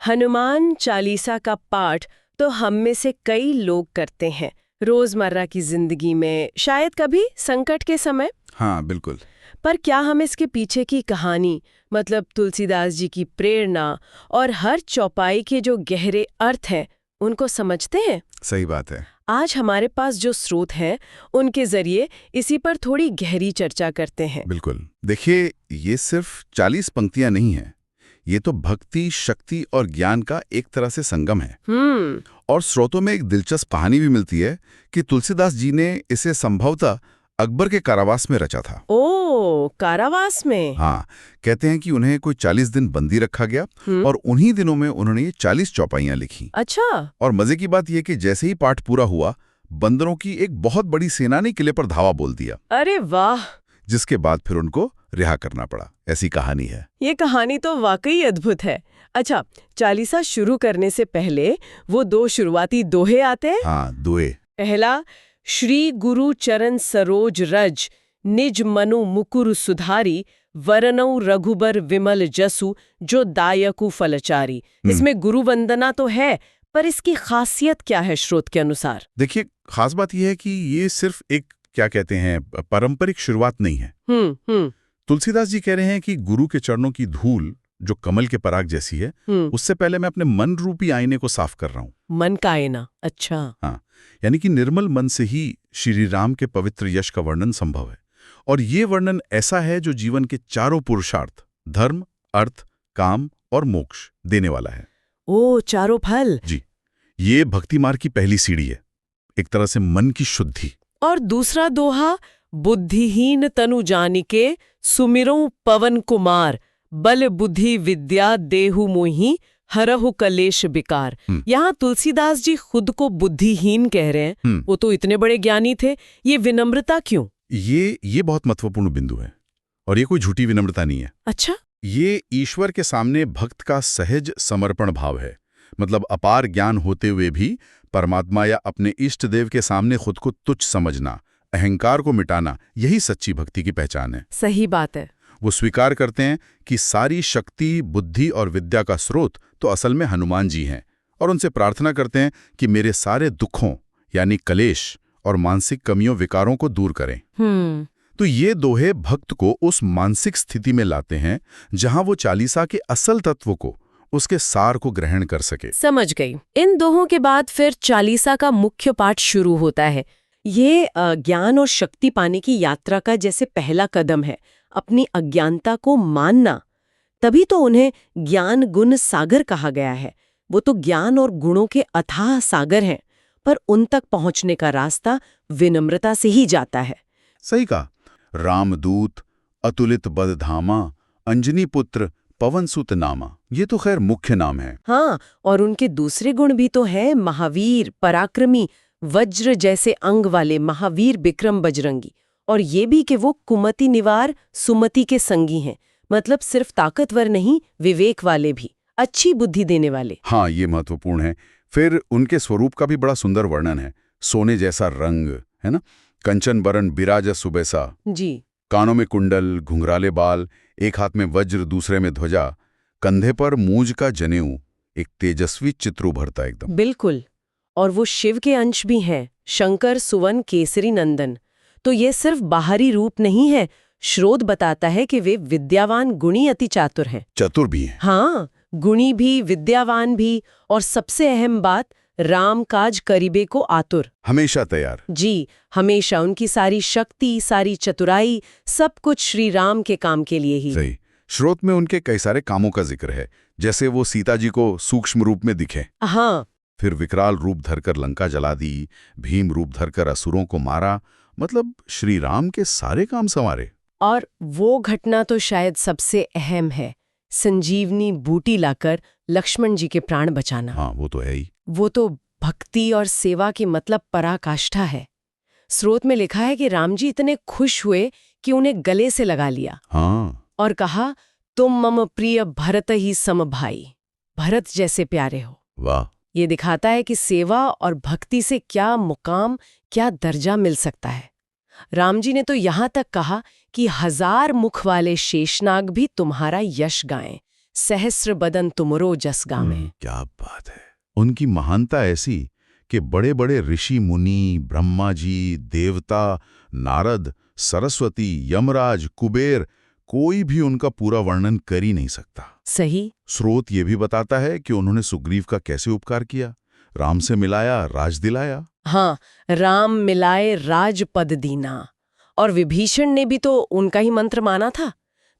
हनुमान चालीसा का पाठ तो हम में से कई लोग करते हैं रोजमर्रा की जिंदगी में, शायद कभी संकट के समय। हाँ बिल्कुल। पर क्या हम इसके पीछे की कहानी, मतलब तुलसीदास जी की प्रेरणा और हर चौपाई के जो गहरे अर्थ हैं, उनको समझते हैं? सही बात है। आज हमारे पास जो स्रोत हैं, उनके जरिए इसी पर थोड़ी गहरी चर्चा करते हैं। बिल्कुल। देखिए, ये सिर्फ 40 पंक्तियां नहीं हैं। ये तो भक्ति, शक्ति और ज्ञान का एक तरह से संगम है। और स्रोतों में एक दिलचस्प कहानी भी मिलती है कि तुलसीदास जी ने इसे संभवतः अकबर के कारावास में रचा था। ओ, कारावास में? हाँ, कहते हैं कि उन्हें कोई 40 दिन बंदी रखा गया और उन्हीं दिनों में उन्होंने ये 40 चौपाइयां लिखी। अच्छा। और मजे की बात यह कि जैसे ही पाठ पूरा हुआ, बंदरों की एक बहुत बड़ी सेना ने किले पर धावा बोल दिया। अरे वाह! जिसके बाद फिर उनको रिहा करना पड़ा। ऐसी कहानी है। ये कहानी तो वाकई अद्भुत है। अच्छा, चालीसा शुरू करने से पहले वो 2 शुरुआती दोहे आते हैं। हाँ, दोहे। पहला, श्री गुरु चरण सरोज रज, निज मनु मुकुर सुधारी, वरनऊ रघुबर विमल जसु, जो दायकु फलचारी। इसमें गुरु वंदना तो है, पर इसकी खासियत क्या है श्रोत के अनुसार? देखिए, खास बात यह है कि ये सिर्फ एक, क्या कहते हैं, पारंपरिक शुरुआत नहीं है। तुलसीदास जी कह रहे हैं कि गुरु के चरणों की धूल जो कमल के पराग जैसी है, उससे पहले मैं अपने मन रूपी आईने को साफ कर रहा हूँ। मन का आईना? अच्छा। हाँ, यानी कि निर्मल मन से ही श्री राम के पवित्र यश का वर्णन संभव है। और ये वर्णन ऐसा है जो जीवन के चारों पुरुषार्थ, धर्म, अर्थ, काम और मोक्ष देने वाला है। ओ, चारों फल। जी, ये भक्ति मार्ग की पहली सीढ़ी है, एक तरह से मन की शुद्धि। और दूसरा दोहा, बुद्धिहीन तनु जानिके, सुमिरऊं पवन कुमार, बल बुद्धि विद्या देहु मोहि, हरहु कलेश विकार। यहाँ तुलसीदास जी खुद को बुद्धिहीन कह रहे हैं। वो तो इतने बड़े ज्ञानी थे, ये विनम्रता क्यों? ये बहुत महत्वपूर्ण बिंदु है, और ये कोई झूठी विनम्रता नहीं है। अच्छा। ये ईश्वर के सामने भक्त का सहज समर्पण भाव है। मतलब अपार ज्ञान होते हुए भी परमात्मा या अपने इष्ट देव के सामने खुद को तुच्छ समझना, अहंकार को मिटाना, यही सच्ची भक्ति की पहचान है। सही बात है। वो स्वीकार करते हैं कि सारी शक्ति, बुद्धि और विद्या का स्रोत तो असल में हनुमान जी हैं, और उनसे प्रार्थना करते हैं कि मेरे सारे दुखों यानी कलेश और मानसिक कमियों, विकारों को दूर करें। तो ये दोहे भक्त को उस मानसिक स्थिति में लाते हैं जहां वो चालीसा के असल तत्व को, उसके सार को ग्रहण कर सके। समझ गई। इन दोहों के बाद फिर चालीसा का मुख्य पाठ शुरू होता है। ये ज्ञान और शक्ति पाने की यात्रा का जैसे पहला कदम है, अपनी अज्ञानता को मानना। तभी तो उन्हें ज्ञान गुण सागर कहा गया है। वो तो ज्ञान और गुणों के अथाह सागर हैं, पर उन तक पहुंचने का रास्ता विनम्रता से ही जाता है। सही कहा। रामदूत, अतुलित बदधामा, अंजनी पुत्र, पवन सुत नामा, ये तो खैर मुख्य नाम है। हाँ, और उनके दूसरे गुण भी तो हैं, महावीर, पराक्रमी, वज्र जैसे अंग वाले महावीर विक्रम बजरंगी। और ये भी कि वो कुमति निवार, सुमति के संगी हैं। मतलब सिर्फ ताकतवर नहीं, विवेक वाले भी, अच्छी बुद्धि देने वाले। हाँ, ये महत्वपूर्ण है। फिर उनके स्वरूप का भी बड़ा सुंदर वर्णन है। सोने जैसा रंग, है ना, कंचन बरन बिराज सुबैसा जी, कानों में कुंडल, घुंघराले बाल, एक हाथ में वज्र, दूसरे में ध्वजा, कंधे पर मूंज का जनेऊ, एक तेजस्वी चित्र उभरता एकदम। बिल्कुल। और वो शिव के अंश भी हैं, शंकर सुवन केसरी नंदन। तो ये सिर्फ बाहरी रूप नहीं है, श्रोत बताता है कि वे विद्यावान, गुणी, अति चातुर हैं। चतुर भी हैं। हाँ, गुणी भी, विद्यावान भी, और सबसे अहम बात, राम काज करीबे को आतुर, हमेशा तैयार। जी, हमेशा। उनकी सारी शक्ति, सारी चतुराई, सब कुछ श्री राम के काम के लिए ही। सही। श्रोत में उनके कई सारे कामों का जिक्र है, जैसे वो सीता जी को सूक्ष्म रूप में दिखे। हाँ। फिर विकराल रूप धरकर लंका जला दी, भीम रूप धरकर असुरों को मारा। मतलब श्री राम के सारे काम संवारे। और वो घटना तो शायद सबसे अहम है, संजीवनी बूटी लाकर लक्ष्मण जी के प्राण बचाना। हाँ, वो तो है ही। वो तो भक्ति और सेवा की मतलब पराकाष्ठा है। स्रोत में लिखा है कि राम जी इतने खुश हुए कि उन्हें गले से लगा लिया। हाँ। और कहा, तुम मम प्रिय भरत ही सम भाई, भरत जैसे प्यारे हो। वाह। ये दिखाता है कि सेवा और भक्ति से क्या मुकाम, क्या दर्जा मिल सकता है। राम जी ने तो यहाँ तक कहा कि 1000 मुख वाले शेषनाग भी तुम्हारा यश गाएं, सहस्र बदन तुमरो जस गामे। क्या बात है। उनकी महानता ऐसी कि बड़े बड़े ऋषि मुनि, ब्रह्मा जी, देवता, नारद, सरस्वती, यमराज, कुबेर, कोई भी उनका पूरा वर्णन कर ही नहीं सकता। सही। स्रोत ये भी बताता है कि उन्होंने सुग्रीव का कैसे उपकार किया, राम से मिलाया, राज दिलाया। हाँ, राम मिलाए राजपद दीना। और विभीषण ने भी तो उनका ही मंत्र माना था,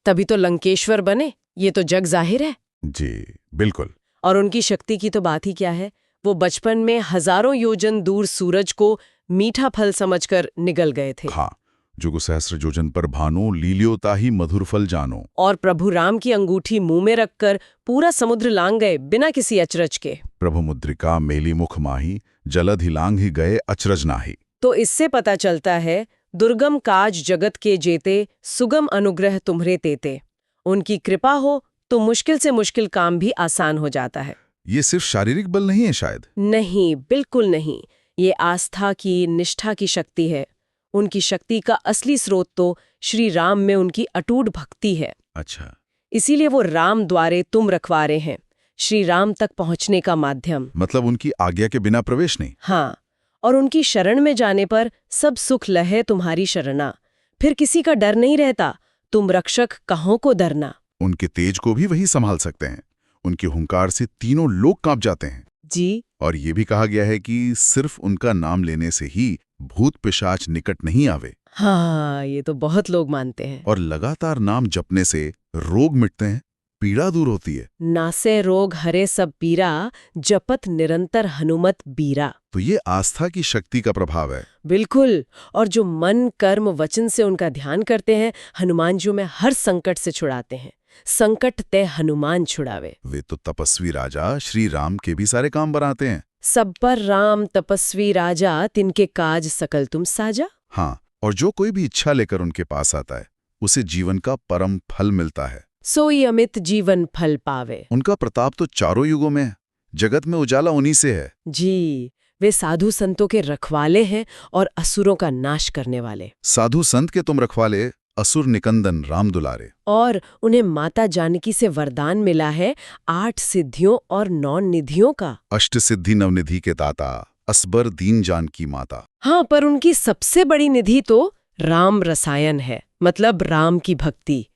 तभी तो लंकेश्वर बने, ये तो जग जाहिर है। जी बिल्कुल। और उनकी शक्ति की तो बात ही क्या है। वो बचपन में हजारों योजन दूर सूरज को मीठा फल समझकर निगल गए थे। हाँ, जुगु सहस्र योजन पर भानो, लील्योता ही मधुर फल जानो। और प्रभु राम की अंगूठी मुंह में रखकर पूरा समुद्र लांग गए बिना किसी अचरज के। प्रभु मुद्रिका मेली मुख माही, जलधि लांग ही गए अचरज नाही। तो इससे पता चलता है, दुर्गम काज जगत के जेते, सुगम अनुग्रह तुम्हरे तेते। उनकी कृपा हो तो मुश्किल से मुश्किल काम भी आसान हो जाता है। ये सिर्फ शारीरिक बल नहीं है शायद। नहीं, बिल्कुल नहीं। ये आस्था की, निष्ठा की शक्ति है। उनकी शक्ति का असली स्रोत तो श्री राम में उनकी अटूट भक्ति है। अच्छा। इसीलिए वो राम द्वारे तुम रखवारे हैं, श्री राम तक पहुंचने का माध्यम। मतलब उनकी आज्ञा के बिना प्रवेश नहीं। हाँ, और उनकी शरण में जाने पर सब सुख लहे तुम्हारी शरणा। फिर किसी का डर नहीं रहता, तुम रक्षक कहों को डरना। उनके तेज को भी वही संभाल सकते हैं। उनके हुंकार से तीनों लोग कांप जाते हैं। जी। और ये भी कहा गया है कि सिर्फ उनका नाम लेने से ही भूत पिशाच निकट नहीं आवे। हाँ, ये तो बहुत लोग मानते हैं। और लगातार नाम जपने से रोग मिटते हैं, पीड़ा दूर होती है। नासे रोग हरे सब पीरा, जपत निरंतर हनुमत बीरा। तो ये आस्था की शक्ति का प्रभाव है। बिल्कुल। और जो मन, कर्म, वचन से उनका ध्यान करते हैं, हनुमान जी में हर संकट से छुड़ाते हैं। संकट ते हनुमान छुड़ावे। वे तो तपस्वी राजा श्री राम के भी सारे काम बनाते हैं। सब पर राम तपस्वी राजा, तिनके काज सकल तुम साजा। हाँ, और जो कोई भी इच्छा लेकर उनके पास आता है, उसे जीवन का परम फल मिलता है। सोई अमित जीवन फल पावे। उनका प्रताप तो चारों युगों में है। जगत में उजाला उन्हीं से है। जी, वे साधु संतों के रखवाले हैं और असुरों का नाश करने वाले। साधु संत के तुम रखवाले, असुर निकंदन राम दुलारे। और उन्हें माता जानकी से वरदान मिला है 8 सिद्धियों और 9 निधियों का। अष्ट सिद्धि नवनिधि के दाता, असबर दीन जानकी माता। हाँ, पर उनकी सबसे बड़ी निधि तो राम रसायन है, मतलब राम की भक्ति।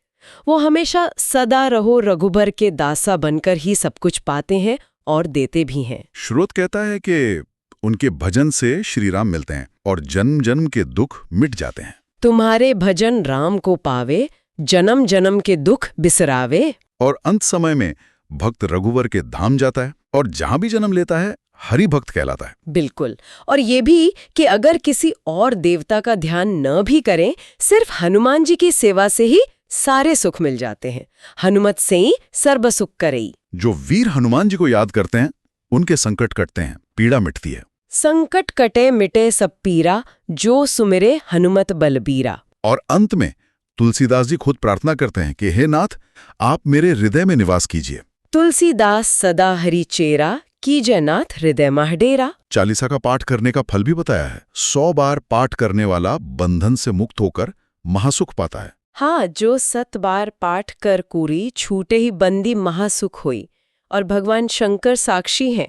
वो हमेशा सदा रहो रघुबर के दासा बनकर ही सब कुछ पाते हैं और देते भी हैं। श्रोत कहता है कि उनके भजन से श्री राम मिलते हैं और जन्म जन्म के दुख मिट जाते हैं। तुम्हारे भजन राम को पावे, जन्म जन्म के दुख बिसरावे। और अंत समय में भक्त रघुवर के धाम जाता है और जहां भी जन्म लेता है हरि भक्त कहलाता है। बिल्कुल। और ये भी कि अगर किसी और देवता का ध्यान न भी करें, सिर्फ हनुमान जी की सेवा से ही सारे सुख मिल जाते हैं। हनुमत से ही सर्व सुख करई। जो वीर हनुमान जी को याद करते हैं, उनके संकट कटते हैं, पीड़ा मिटती है। संकट कटे मिटे सब पीरा, जो सुमिरे हनुमत बलबीरा। और अंत में तुलसीदास जी खुद प्रार्थना करते हैं कि हे नाथ, आप मेरे हृदय में निवास कीजिए। तुलसीदास सदा हरि चेरा, कीजय नाथ हृदय माह डेरा। चालीसा का पाठ करने का फल भी बताया है। 100 बार पाठ करने वाला बंधन से मुक्त होकर महासुख पाता है। हाँ, जो 7 बार पाठ कर कूरी, छूटे ही बंदी महासुख हुई। और भगवान शंकर साक्षी हैं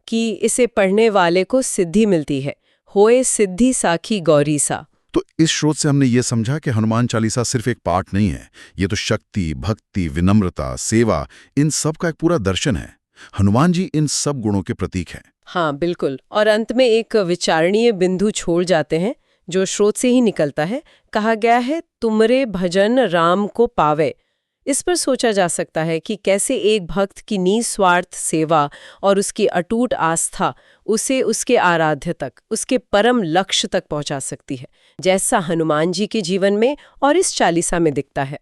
कि इसे पढ़ने वाले को सिद्धि मिलती है। होए सिद्धि साखी गौरी सा। तो इस स्रोत से हमने ये समझा कि हनुमान चालीसा सिर्फ एक पाठ नहीं है, ये तो शक्ति, भक्ति, विनम्रता, सेवा, इन सब का एक पूरा दर्शन है। हनुमान जी इन सब गुणों के प्रतीक हैं। हाँ, बिल्कुल। और अंत में एक विचारणीय बिंदु छोड़ जाते हैं जो स्रोत से ही निकलता है। कहा गया है, तुमरे भजन राम को पावे। इस पर सोचा जा सकता है कि कैसे एक भक्त की निस्वार्थ सेवा और उसकी अटूट आस्था उसे उसके आराध्य तक, उसके परम लक्ष्य तक पहुंचा सकती है, जैसा हनुमान जी के जीवन में और इस चालीसा में दिखता है।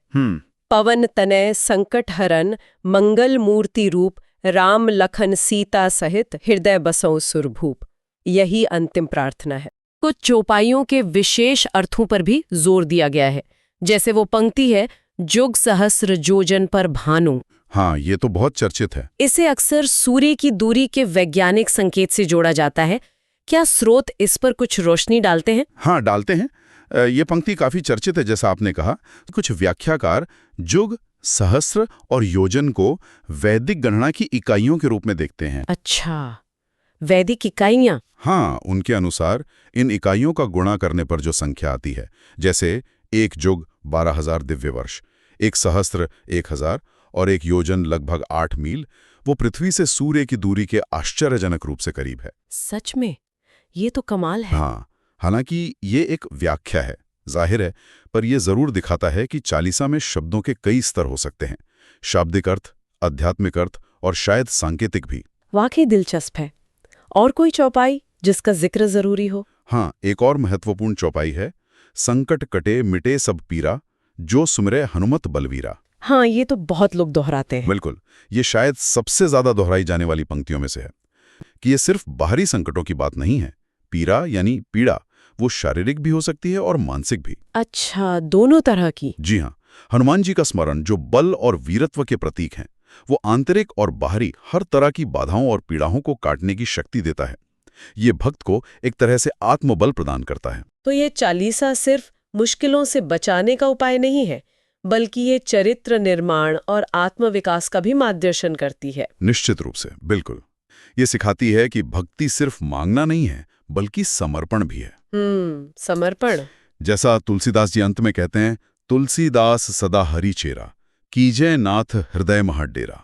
पवन तनय संकट हरन, मंगल मूर्ति रूप, राम लखन सीता सहित, हृदय बसों सुरभूप। यही अंतिम प्रार्थना है। कुछ चौपाइयों के विशेष अर्थों पर भी जोर दिया गया है, जैसे वो पंक्ति है, जुग सहस्र जोजन पर भानु। हाँ, ये तो बहुत चर्चित है। इसे अक्सर सूर्य की दूरी के वैज्ञानिक संकेत से जोड़ा जाता है। क्या स्रोत इस पर कुछ रोशनी डालते हैं? हाँ, डालते हैं। ये पंक्ति काफी चर्चित है, जैसा आपने कहा। कुछ व्याख्याकार जुग सहस्त्र और योजन को वैदिक गणना की इकाइयों के रूप में देखते हैं। अच्छा, वैदिक इकाइयां। हाँ, उनके अनुसार इन इकाइयों का गुणा करने पर जो संख्या आती है, जैसे 1 युग 12,000 दिव्य वर्ष, 1 सहस्त्र 1,000 और 1 योजन लगभग 8 मील, वो पृथ्वी से सूर्य की दूरी के आश्चर्यजनक रूप से करीब है। सच में, ये तो कमाल है। हाँ, हालांकि ये एक व्याख्या है, जाहिर है, पर यह जरूर दिखाता है कि चालीसा में शब्दों के कई स्तर हो सकते हैं, शाब्दिक अर्थ, आध्यात्मिक अर्थ और शायद सांकेतिक भी। वाकई दिलचस्प है। और कोई चौपाई जिसका जिक्र जरूरी हो? हाँ, एक और महत्वपूर्ण चौपाई है, संकट कटे मिटे सब पीरा, जो सुमरे हनुमत बलवीरा। हाँ, ये तो बहुत लोग दोहराते हैं। बिल्कुल, ये शायद सबसे ज्यादा दोहराई जाने वाली पंक्तियों में से है कि ये सिर्फ बाहरी संकटों की बात नहीं है। पीरा यानी पीड़ा, वो शारीरिक भी हो सकती है और मानसिक भी। अच्छा, दोनों तरह की। जी हाँ, हनुमान जी का स्मरण जो बल और वीरत्व के प्रतीक हैं, वो आंतरिक और बाहरी हर तरह की बाधाओं और पीड़ाओं को काटने की शक्ति देता है। ये भक्त को एक तरह से आत्मबल प्रदान करता है। तो ये चालीसा सिर्फ मुश्किलों से बचाने का उपाय नहीं है, बल्कि ये चरित्र निर्माण और आत्मविकास का भी मार्गदर्शन करती है। निश्चित रूप से, बिल्कुल। ये सिखाती है कि भक्ति सिर्फ मांगना नहीं है, बल्कि समर्पण भी है। समर्पण। जैसा तुलसीदास जी अंत में कहते हैं, तुलसीदास सदा हरि चेरा, कीजय नाथ हृदय मह डेरा।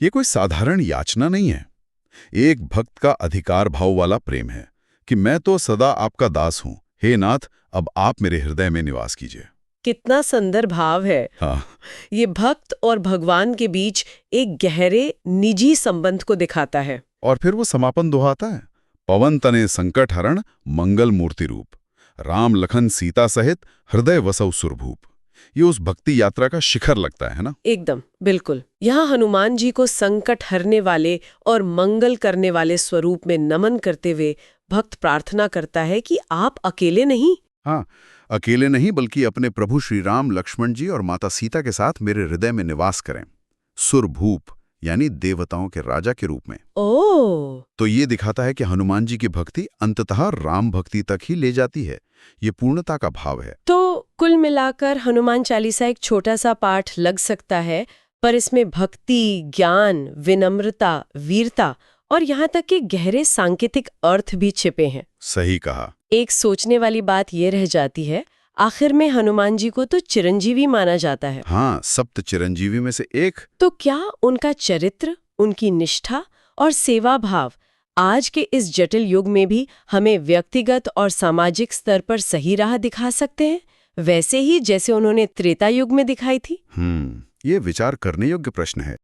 ये कोई साधारण याचना नहीं है, एक भक्त का अधिकार भाव वाला प्रेम है कि मैं तो सदा आपका दास हूं, हे नाथ, अब आप मेरे हृदय में निवास कीजिए। कितना सुंदर भाव है। हाँ, ये भक्त और भगवान के बीच एक गहरे निजी संबंध को दिखाता है। और फिर वो समापन दोहाता है, पवन तने संकट हरण मंगल मूर्ति रूप, राम लखन सीता सहित हृदय वसौ सुरभूप। ये उस भक्ति यात्रा का शिखर लगता है ना? एकदम, बिल्कुल। यहाँ हनुमान जी को संकट हरने वाले और मंगल करने वाले स्वरूप में नमन करते हुए भक्त प्रार्थना करता है कि आप अकेले नहीं। हाँ, अकेले नहीं, बल्कि अपने प्रभु श्री राम, लक्ष्मण जी और माता सीता के साथ मेरे हृदय में निवास करें, सुरभूप यानी देवताओं के राजा के रूप में। ओह! तो ये दिखाता है कि हनुमान जी की भक्ति अंततः राम भक्ति तक ही ले जाती है। ये पूर्णता का भाव है। तो कुल मिलाकर हनुमान चालीसा एक छोटा सा पाठ लग सकता है, पर इसमें भक्ति, ज्ञान, विनम्रता, वीरता और यहाँ तक कि गहरे सांकेतिक अर्थ भी छिपे हैं। सही कहा। एक सोचने वाली बात ये रह जाती है, आखिर में हनुमान जी को तो चिरंजीवी माना जाता है। हाँ, सप्त चिरंजीवी में से एक। तो क्या उनका चरित्र, उनकी निष्ठा और सेवा भाव आज के इस जटिल युग में भी हमें व्यक्तिगत और सामाजिक स्तर पर सही राह दिखा सकते हैं, वैसे ही जैसे उन्होंने त्रेता युग में दिखाई थी? ये विचार करने योग्य प्रश्न है।